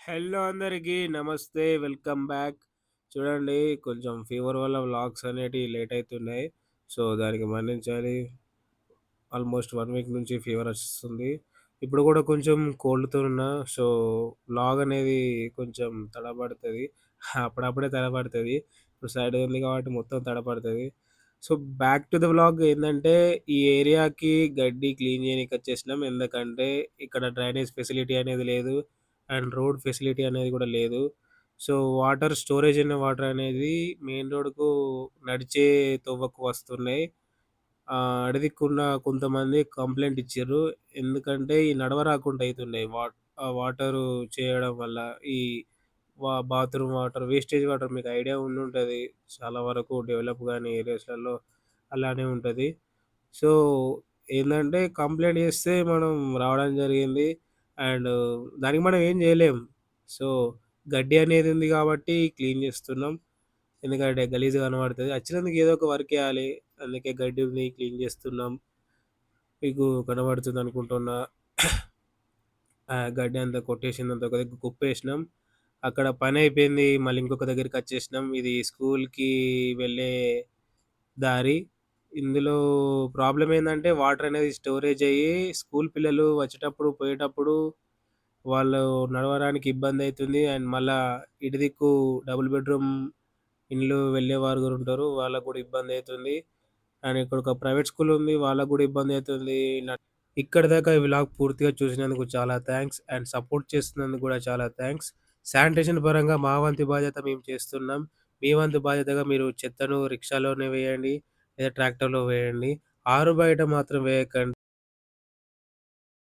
Hello అందరికీ నమస్తే. Welcome back. చూడండి, కొంచెం ఫీవర్ వల్ల వ్లాగ్స్ అనేటివి లేట్ అయితున్నాయి. సో, దానికి మన్నించాలి. ఆల్మోస్ట్ 1 వీక్ నుంచి ఫీవర్ వస్తుంది. ఇప్పుడు గూడా కొంచెం కోల్డ్‌తో ఉన్నా. సో, వ్లాగ్ అనేది కొంచెం తడబడతది. అప్పుడప్పుడే తడబడతది. ఇప్పుడు సైడ్ ఉంది కాబట్టి మొత్తం తడబడతది. So, back to the vlog ఏందంటే, ఈ ఏరియాకి గడ్డి క్లీన్ చేయనీకొచ్చేసినాం. ఎందుకంటే, ఇక్కడ డ్రైనేజ్ ఫెసిలిటీ అనేది లేదు. అండ్ రోడ్ ఫెసిలిటీ అనేది గూడా లేదు. సో, వాటర్ స్టోరేజ్ అయిన వాటర్ అనేది మెయిన్ రోడ్‌కు నడిచే తోవ్వకు వస్తున్నాయి. అడవికున్న కొంతమంది కంప్లెయింట్ ఇచ్చిర్రు. ఎందుకంటే, ఈ నడవరాకుండా అయితున్నాయి. వాటరు చేయడం వల్ల ఈ బాత్రూమ్ వాటర్, వేస్టేజ్ వాటర్ మీకు ఐడియా ఉండుంటది. చాలా వరకు డెవలప్ గాని ఏరియాస్‌లలో అలానే ఉంటది. సో, ఏందంటే కంప్లెయింట్ చేస్తే మనం రావడం జరిగింది. అండ్ దానికి మనం ఏం జేయలేం. సో, గడ్డి అనేది ఉంది కాబట్టి క్లీన్ చేస్తున్నాం. ఎందుకంటే గలీజ్‌గా కనబడతది. వచ్చినందుకు ఏదో ఒక వర్క్ చేయాలి. అందుకే గడ్డి ఉంది క్లీన్ చేస్తున్నాం. మీకు కనబడుతుందనుకుంటున్నా. గడ్డి అంతా కొట్టేసిందంతా ఒక దగ్గర కుప్పేసినాం. అక్కడ పనయిపోయింది. మళ్ళీ ఇంకొక దగ్గరికొచ్చేసినాం. ఇది స్కూల్‌కి వెళ్ళే దారి. ఇందులో ప్రాబ్లమ్ ఏందంటే వాటర్ అనేది స్టోరేజ్ అయ్యి స్కూల్ పిల్లలు వచ్చేటప్పుడు, పోయేటప్పుడు వాళ్ళు నడవడానికి ఇబ్బందయితుంది. అండ్ మళ్ళా ఇటు దిక్కు డబుల్ బెడ్‌రూమ్ ఇండ్లు వెళ్ళేవారు గూడా ఉంటారు. వాళ్ళకి గూడా ఇబ్బందయితుంది. అండ్ ఇక్కడ ఒక ప్రైవేట్ స్కూల్ ఉంది. వాళ్ళకి గూడా ఇబ్బందయితుంది. ఇక్కడి దాకా ఈ వ్లాగ్ పూర్తిగా చూసినందుకు చాలా థాంక్స్. అండ్ సపోర్ట్ చేస్తున్నందుకు గూడా చాలా థాంక్స్. శానిటేషన్ పరంగా మా వంతు బాధ్యత మేము చేస్తున్నాం. మీ వంతు బాధ్యతగా మీరు చెత్తను రిక్షాలోనే వేయండి. లేదా ట్రాక్టర్‌లో వేయండి. ఆరు బయట మాత్రం వేయకండి.